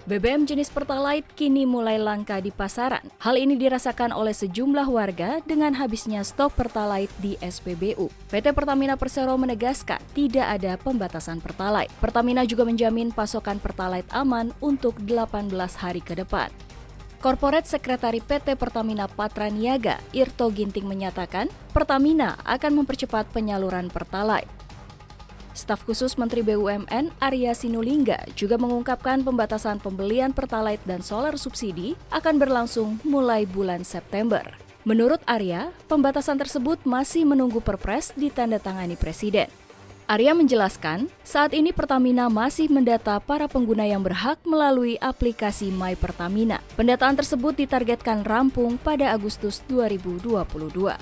BBM jenis Pertalite kini mulai langka di pasaran. Hal ini dirasakan oleh sejumlah warga dengan habisnya stok Pertalite di SPBU. PT Pertamina Persero menegaskan tidak ada pembatasan Pertalite. Pertamina juga menjamin pasokan Pertalite aman untuk 18 hari ke depan. Korporat Sekretari PT Pertamina Patraniaga, Irto Ginting menyatakan, Pertamina akan mempercepat penyaluran Pertalite. Staf khusus Menteri BUMN Arya Sinulinga juga mengungkapkan pembatasan pembelian Pertalite dan solar subsidi akan berlangsung mulai bulan September. Menurut Arya, pembatasan tersebut masih menunggu Perpres ditandatangani Presiden. Arya menjelaskan, saat ini Pertamina masih mendata para pengguna yang berhak melalui aplikasi My Pertamina. Pendataan tersebut ditargetkan rampung pada Agustus 2022.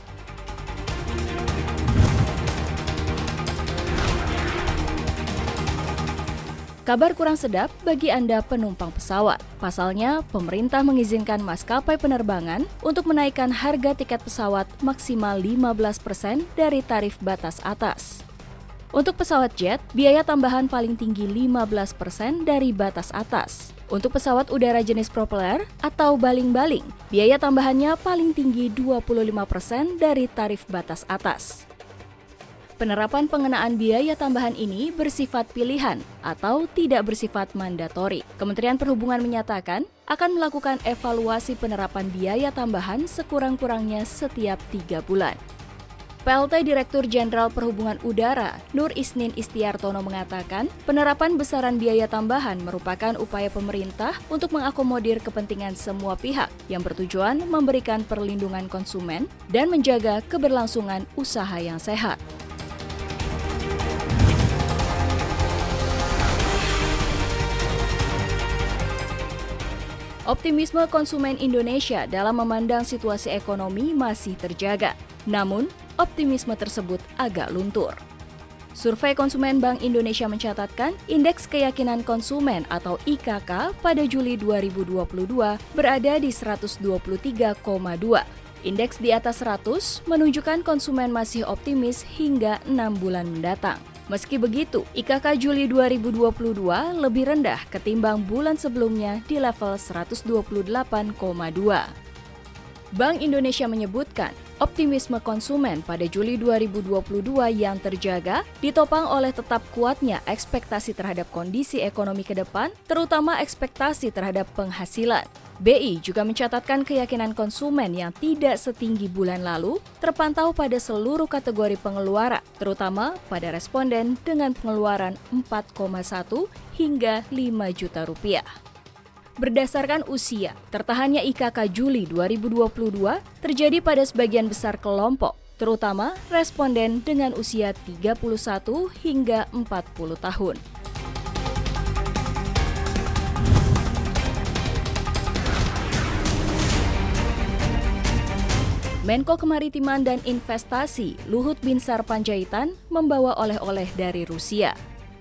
Kabar kurang sedap bagi Anda penumpang pesawat. Pasalnya, pemerintah mengizinkan maskapai penerbangan untuk menaikkan harga tiket pesawat maksimal 15% dari tarif batas atas. Untuk pesawat jet, biaya tambahan paling tinggi 15% dari batas atas. Untuk pesawat udara jenis propeller atau baling-baling, biaya tambahannya paling tinggi 25% dari tarif batas atas. Penerapan pengenaan biaya tambahan ini bersifat pilihan atau tidak bersifat mandatori. Kementerian Perhubungan menyatakan akan melakukan evaluasi penerapan biaya tambahan sekurang-kurangnya setiap 3 bulan. PLT Direktur Jenderal Perhubungan Udara, Nur Isnin Istiartono mengatakan, penerapan besaran biaya tambahan merupakan upaya pemerintah untuk mengakomodir kepentingan semua pihak yang bertujuan memberikan perlindungan konsumen dan menjaga keberlangsungan usaha yang sehat. Optimisme konsumen Indonesia dalam memandang situasi ekonomi masih terjaga. Namun, optimisme tersebut agak luntur. Survei Konsumen Bank Indonesia mencatatkan indeks keyakinan konsumen atau IKK pada Juli 2022 berada di 123,2. Indeks di atas 100 menunjukkan konsumen masih optimis hingga 6 bulan mendatang. Meski begitu, IKK Juli 2022 lebih rendah ketimbang bulan sebelumnya di level 128,2. Bank Indonesia menyebutkan, optimisme konsumen pada Juli 2022 yang terjaga ditopang oleh tetap kuatnya ekspektasi terhadap kondisi ekonomi ke depan, terutama ekspektasi terhadap penghasilan. BI juga mencatatkan keyakinan konsumen yang tidak setinggi bulan lalu terpantau pada seluruh kategori pengeluaran, terutama pada responden dengan pengeluaran 4,1 hingga 5 juta rupiah. Berdasarkan usia, tertahannya IKK Juli 2022 terjadi pada sebagian besar kelompok, terutama responden dengan usia 31 hingga 40 tahun. Menko Kemaritiman dan Investasi Luhut Binsar Panjaitan membawa oleh-oleh dari Rusia.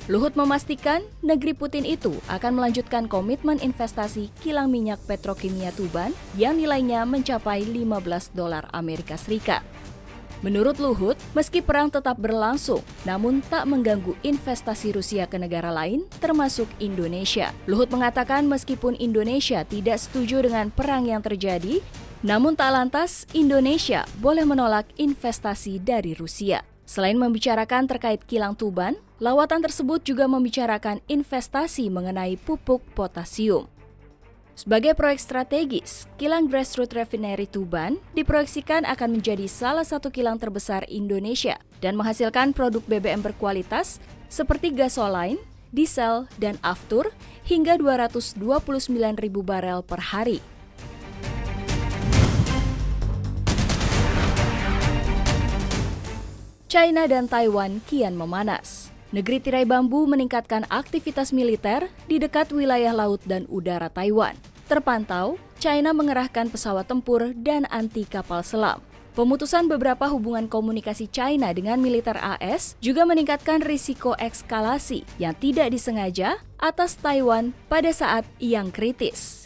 Luhut memastikan negeri Putin itu akan melanjutkan komitmen investasi kilang minyak petrokimia Tuban yang nilainya mencapai $15 Amerika Serikat. Menurut Luhut, meski perang tetap berlangsung, namun tak mengganggu investasi Rusia ke negara lain, termasuk Indonesia. Luhut mengatakan meskipun Indonesia tidak setuju dengan perang yang terjadi, namun tak lantas Indonesia boleh menolak investasi dari Rusia. Selain membicarakan terkait kilang Tuban, lawatan tersebut juga membicarakan investasi mengenai pupuk potasium. Sebagai proyek strategis, kilang Grassroots Refinery Tuban diproyeksikan akan menjadi salah satu kilang terbesar Indonesia dan menghasilkan produk BBM berkualitas seperti gasoline, diesel, dan aftur hingga 229.000 barel per hari. China dan Taiwan kian memanas. Negeri tirai bambu meningkatkan aktivitas militer di dekat wilayah laut dan udara Taiwan. Terpantau, China mengerahkan pesawat tempur dan anti kapal selam. Pemutusan beberapa hubungan komunikasi China dengan militer AS juga meningkatkan risiko eskalasi yang tidak disengaja atas Taiwan pada saat yang kritis.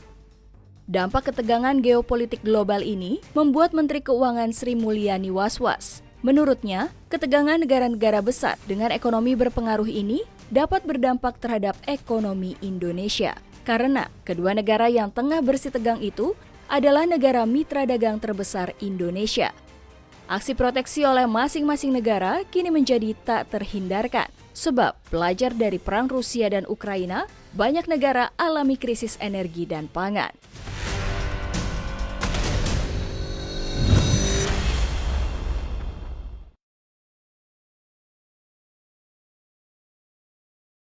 Dampak ketegangan geopolitik global ini membuat Menteri Keuangan Sri Mulyani was-was. Menurutnya, ketegangan negara-negara besar dengan ekonomi berpengaruh ini dapat berdampak terhadap ekonomi Indonesia. Karena kedua negara yang tengah bersitegang itu adalah negara mitra dagang terbesar Indonesia. Aksi proteksi oleh masing-masing negara kini menjadi tak terhindarkan. Sebab belajar dari perang Rusia dan Ukraina, banyak negara alami krisis energi dan pangan.